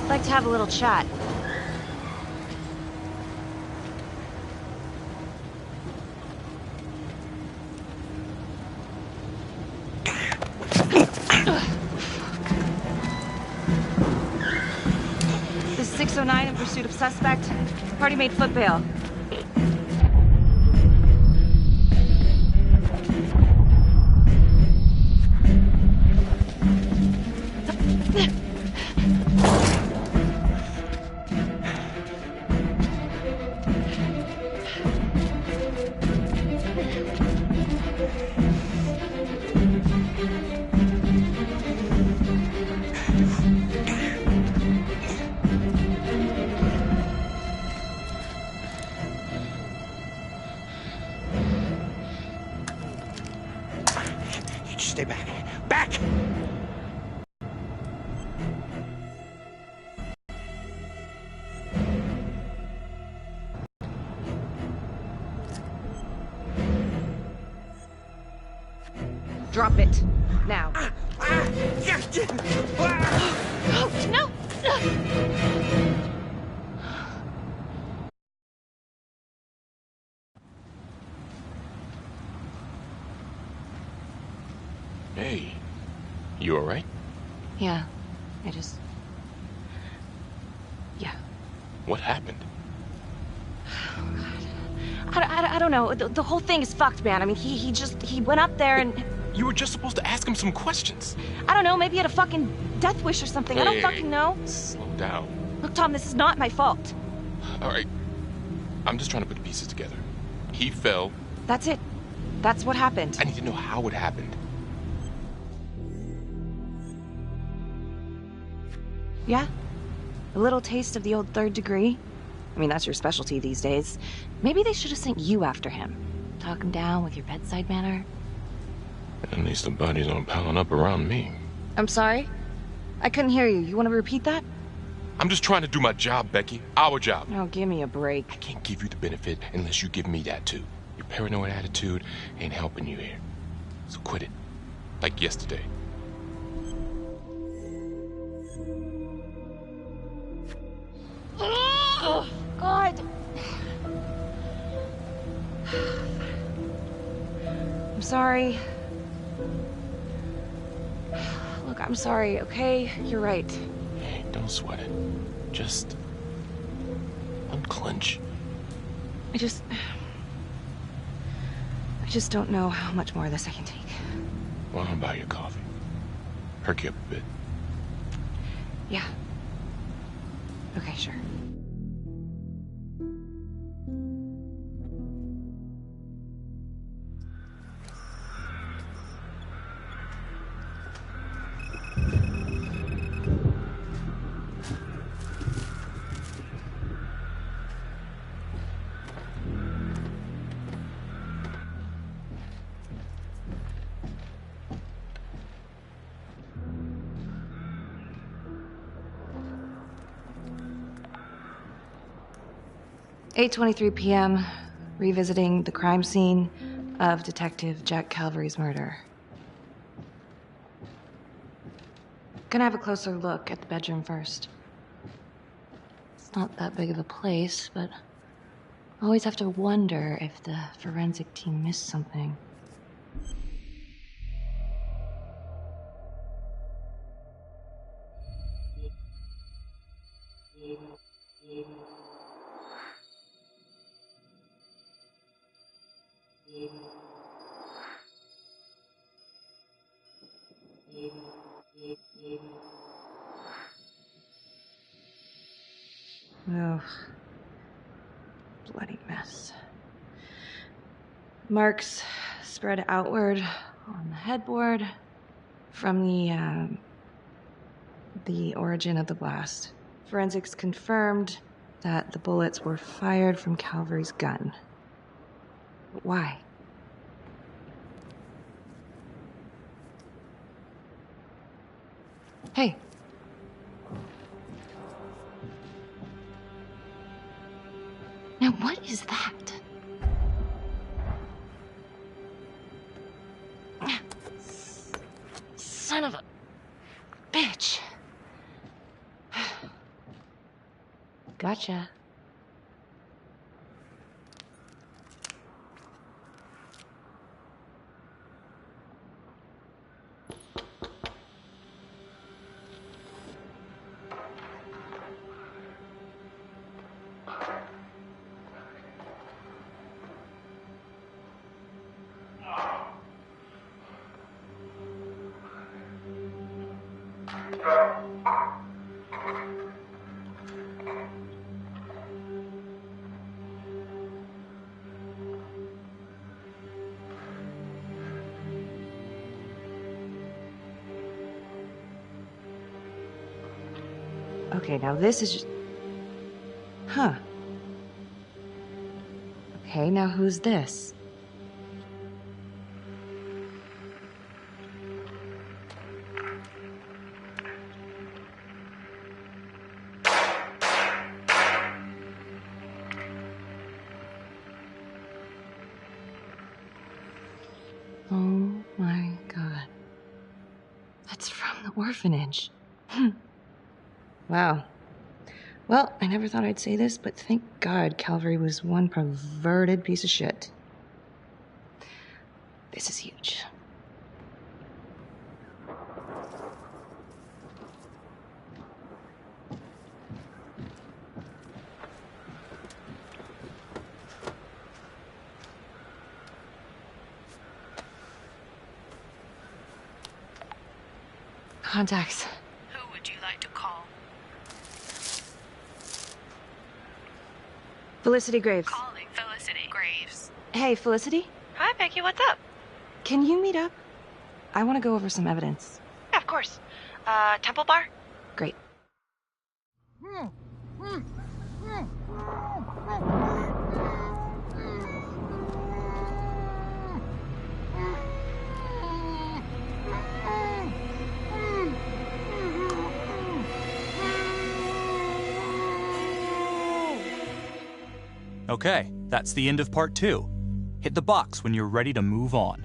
Like to have a little chat. This is 609 in pursuit of suspect. Party made foot bail. Stay back. Back! Drop it. Now. No! Hey, you alright? Yeah, I just... Yeah. What happened? I don't know. The whole thing is fucked, man. I mean, he went up there and... You were just supposed to ask him some questions. I don't know, maybe he had a fucking death wish or something. I don't fucking know. Slow down. Look, Tom, this is not my fault. Alright. I'm just trying to put the pieces together. He fell. That's it. That's what happened. I need to know how it happened. Yeah? A little taste of the old 3rd degree. I mean, that's your specialty these days. Maybe they should have sent you after him. Talk him down with your bedside manner. At least the bodies aren't piling up around me. I'm sorry? I couldn't hear you. You want to repeat that? I'm just trying to do my job, Becky. Our job. Oh, give me a break. I can't give you the benefit unless you give me that too. Your paranoid attitude ain't helping you here. So quit it. Like yesterday. Oh, God. I'm sorry. Look, I'm sorry, okay? You're right. Hey, don't sweat it. Just unclench. I just don't know how much more of this I can take. Well, I'll buy you coffee. Perk you up a bit. Yeah. Okay, sure. "8:23 p.m., revisiting the crime scene of Detective Jack Calvary's murder. Gonna have a closer look at the bedroom first. It's not that big of a place, but I always have to wonder if the forensic team missed something. Oh, bloody mess. Marks spread outward on the headboard from the origin of the blast. Forensics confirmed that the bullets were fired from Calvary's gun. But why? Hey. Now, what is that? Son of a bitch. Gotcha. Okay, now this is just... Huh. Okay, now who's this? Oh my God. That's from the orphanage. Wow. Well, I never thought I'd say this, but thank God Calvary was one perverted piece of shit. This is huge. Contacts. Who would you like to call? Felicity Graves. Calling Felicity Graves. Hey, Felicity? Hi, Becky, what's up? Can you meet up? I want to go over some evidence. Yeah, of course. Temple Bar? Great. Okay, that's the end of part 2. Hit the box when you're ready to move on.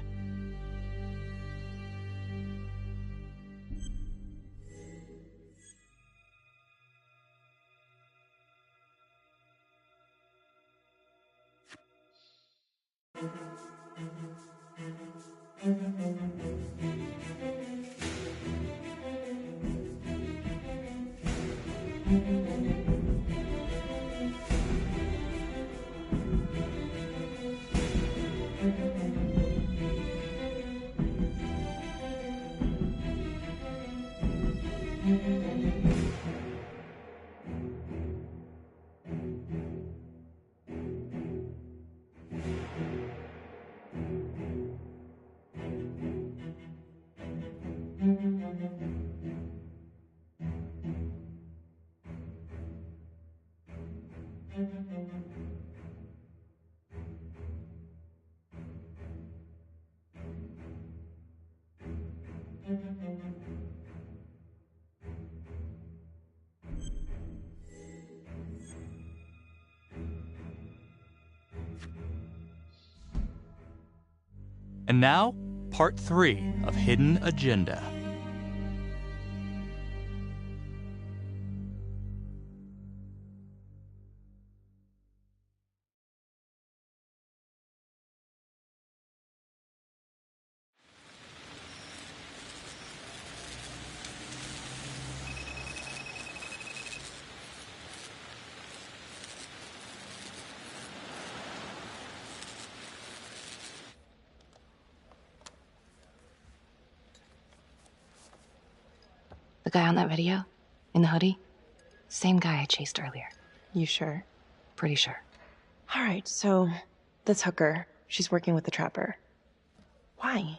And now, part 3 of Hidden Agenda. The guy on that video? In the hoodie? Same guy I chased earlier. You sure? Pretty sure. All right, so this hooker, she's working with the trapper. Why?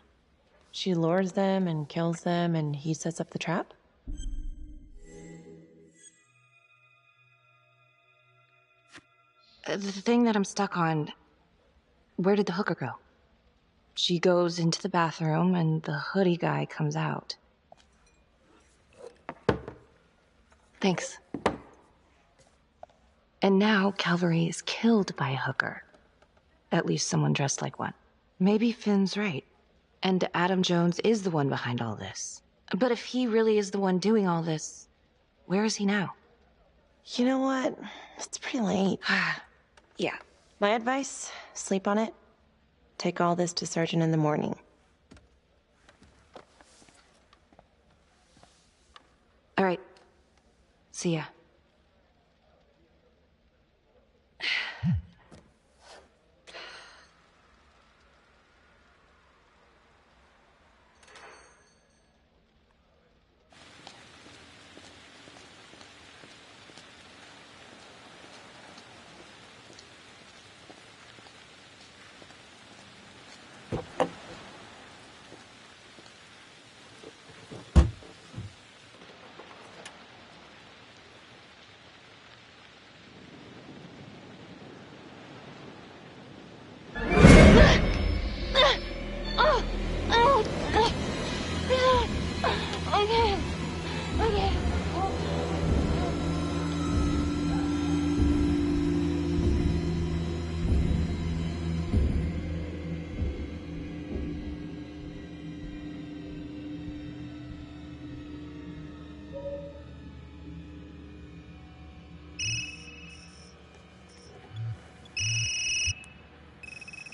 She lures them and kills them and he sets up the trap? The thing that I'm stuck on, where did the hooker go? She goes into the bathroom and the hoodie guy comes out. Thanks. And now Calvary is killed by a hooker. At least someone dressed like one. Maybe Finn's right. And Adam Jones is the one behind all this. But if he really is the one doing all this, where is he now? You know what? It's pretty late. Yeah. My advice, sleep on it. Take all this to Sergeant in the morning. All right. See ya.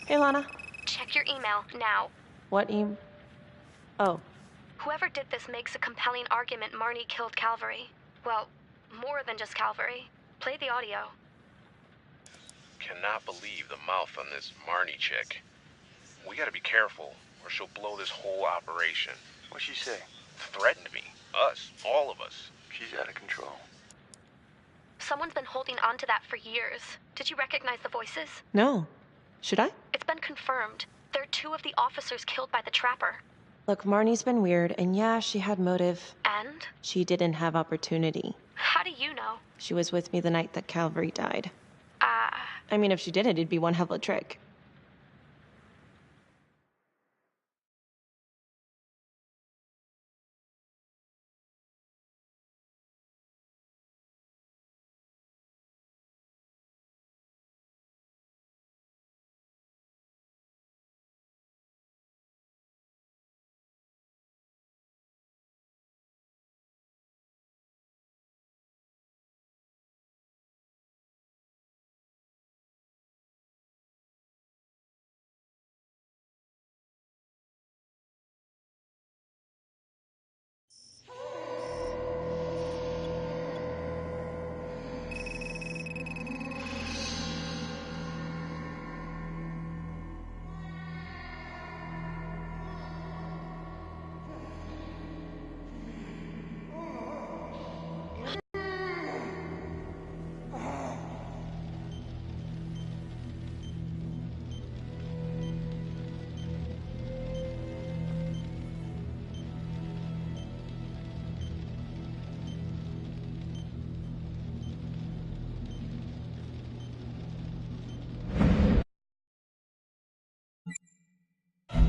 Hey, Lana. Check your email now. What Oh. Whoever did this makes a compelling argument Marnie killed Calvary. Well, more than just Calvary. Play the audio. Cannot believe the mouth on this Marnie chick. We gotta be careful, or she'll blow this whole operation. What'd she say? Threatened me. Us. All of us. She's out of control. Someone's been holding on to that for years. Did you recognize the voices? No. Should I? It's been confirmed. They're 2 of the officers killed by the trapper. Look, Marnie's been weird, and yeah, she had motive. And? She didn't have opportunity. How do you know? She was with me the night that Calvary died. I mean, if she did it, it'd be one hell of a trick.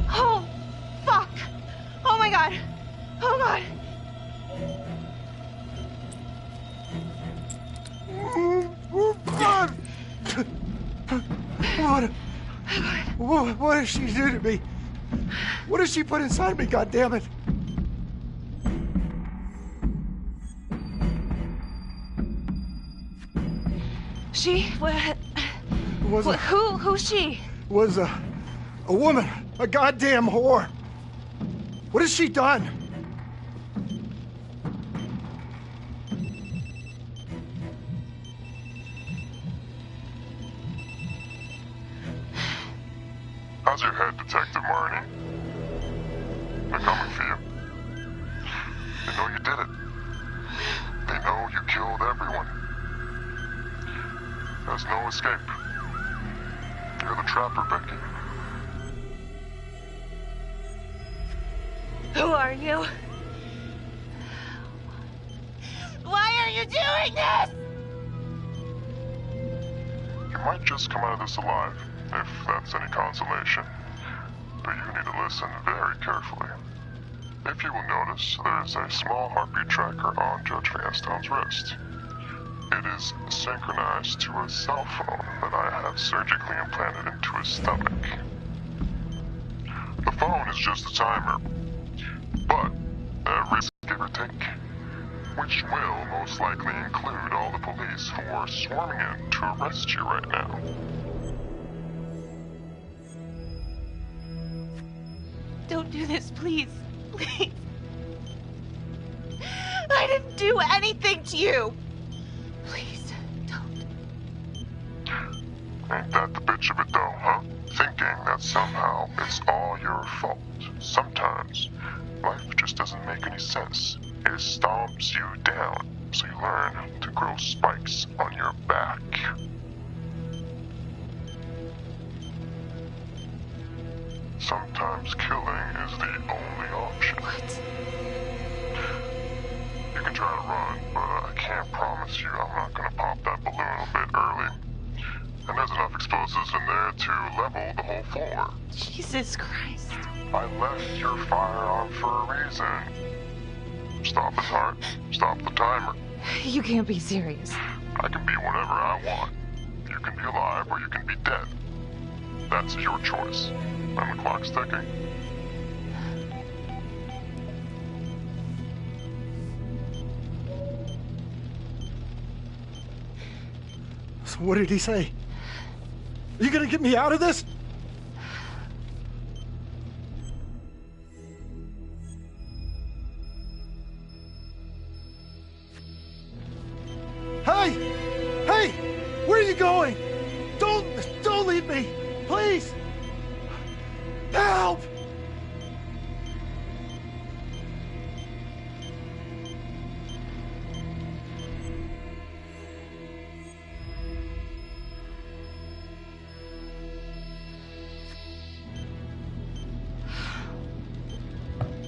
Oh, fuck! Oh my god! Oh god! What did she do to me? What did she put inside me, goddammit? She? Who's she? Was a woman, a goddamn whore. What has she done? How's your head, Detective Marnie? They're coming for you. They know you did it. They know you killed everyone. There's no escape. You're the trapper, Becky. Who are you? Why are you doing this? You might just come out of this alive, if that's any consolation. But you need to listen very carefully. If you will notice, there is a small heartbeat tracker on Judge Vanstone's wrist. It is synchronized to a cell phone that I have surgically implanted into his stomach. The phone is just a timer, but a risk give or take, which will most likely include all the police who are swarming in to arrest you right now. Don't do this, please. Please. I didn't do anything to you. Please, don't. Ain't that the bitch of it though, huh? Thinking that somehow it's all your fault. Sometimes life just doesn't make any sense. It stomps you down, so you learn to grow spikes on your back. Sometimes killing is the only option. What? You can try to run, but I can't promise you I'm not gonna pop that balloon a bit early. And there's enough explosives in there to level the whole floor. Jesus Christ. I left your firearm for a reason. Stop his heart. Stop the timer. You can't be serious. I can be whatever I want. You can be alive or you can be dead. That's your choice. And the clock's ticking. So what did he say? Are you gonna get me out of this? Hey! Hey! Where are you going? Don't leave me! Please! Help!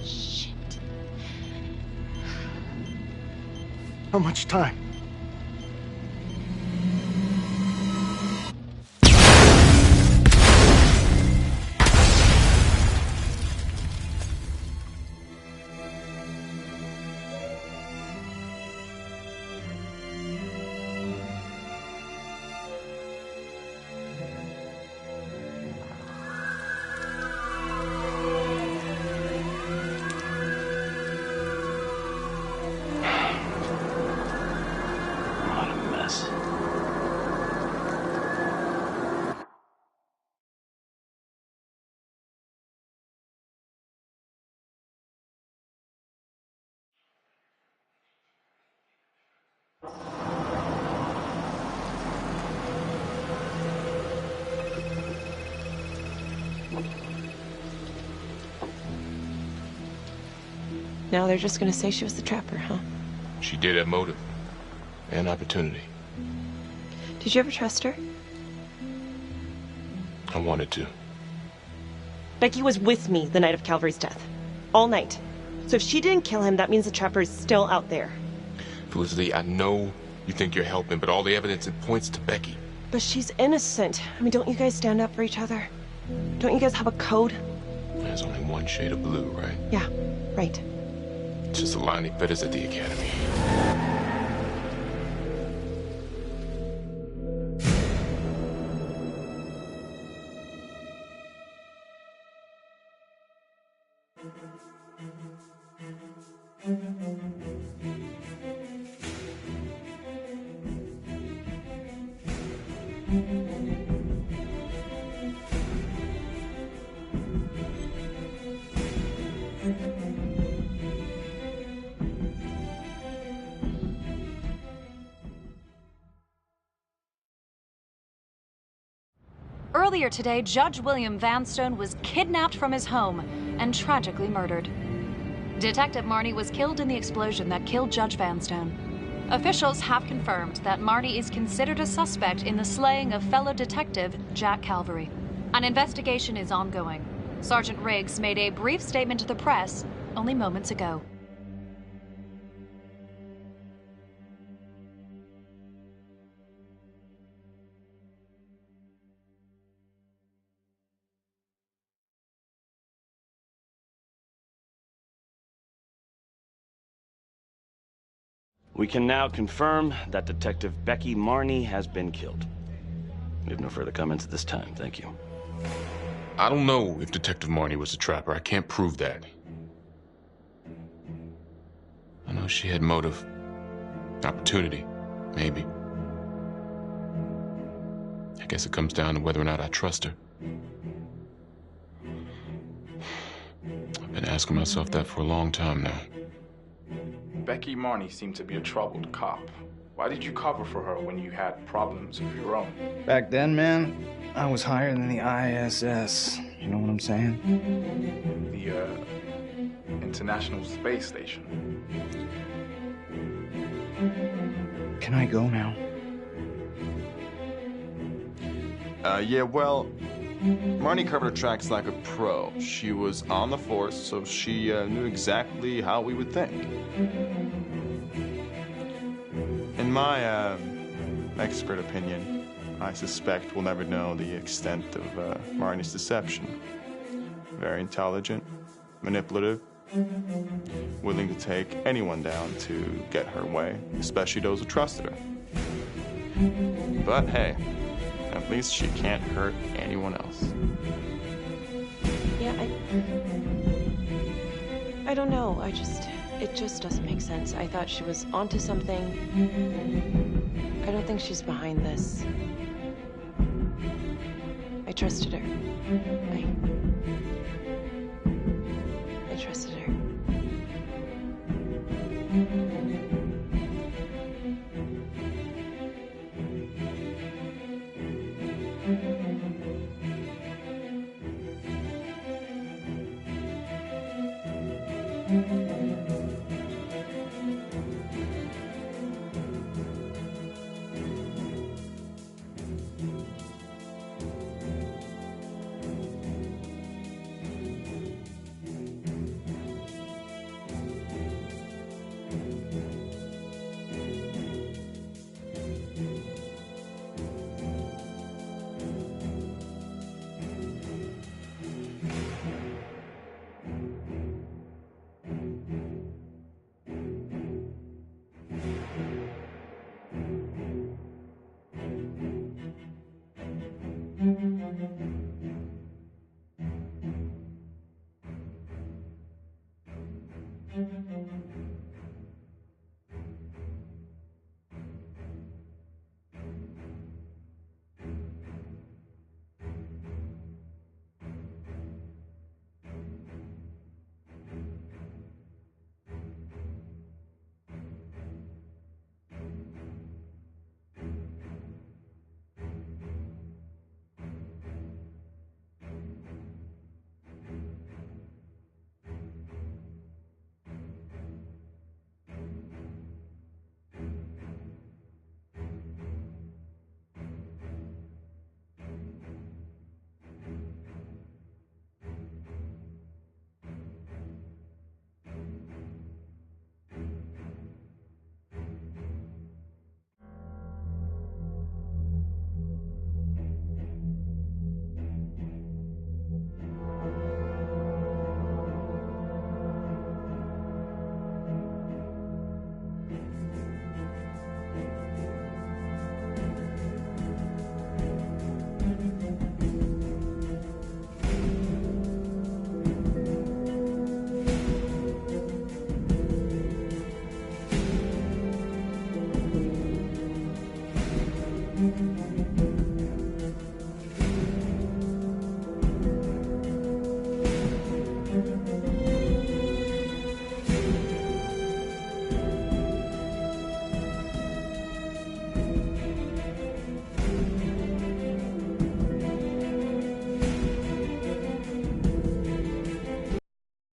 Shit. How much time? Now they're just gonna say she was the trapper, huh? She did have motive and opportunity. Did you ever trust her? I wanted to. Becky was with me the night of Calvary's death. All night. So if she didn't kill him, that means the trapper is still out there. Felicity, I know you think you're helping, but all the evidence points to Becky. But she's innocent. I mean, don't you guys stand up for each other? Don't you guys have a code? There's only one shade of blue, right? Yeah, right. It's just a line they fed us at the academy. Earlier today, Judge William Vanstone was kidnapped from his home and tragically murdered. Detective Marnie was killed in the explosion that killed Judge Vanstone. Officials have confirmed that Marnie is considered a suspect in the slaying of fellow detective Jack Calvary. An investigation is ongoing. Sergeant Riggs made a brief statement to the press only moments ago. We can now confirm that Detective Becky Marnie has been killed. We have no further comments at this time. Thank you. I don't know if Detective Marnie was a trapper. I can't prove that. I know she had motive. Opportunity. Maybe. I guess it comes down to whether or not I trust her. I've been asking myself that for a long time now. Becky Marnie seemed to be a troubled cop. Why did you cover for her when you had problems of your own? Back then, man, I was higher than the ISS. You know what I'm saying? The, International Space Station. Can I go now? Yeah, well, Marnie covered her tracks like a pro. She was on the force, so she knew exactly how we would think. In my expert opinion, I suspect we'll never know the extent of Marnie's deception. Very intelligent, manipulative, willing to take anyone down to get her way, especially those who trusted her. But hey, at least she can't hurt anyone else. Yeah, I don't know. It just doesn't make sense. I thought she was onto something. I don't think she's behind this. I trusted her. I trusted her.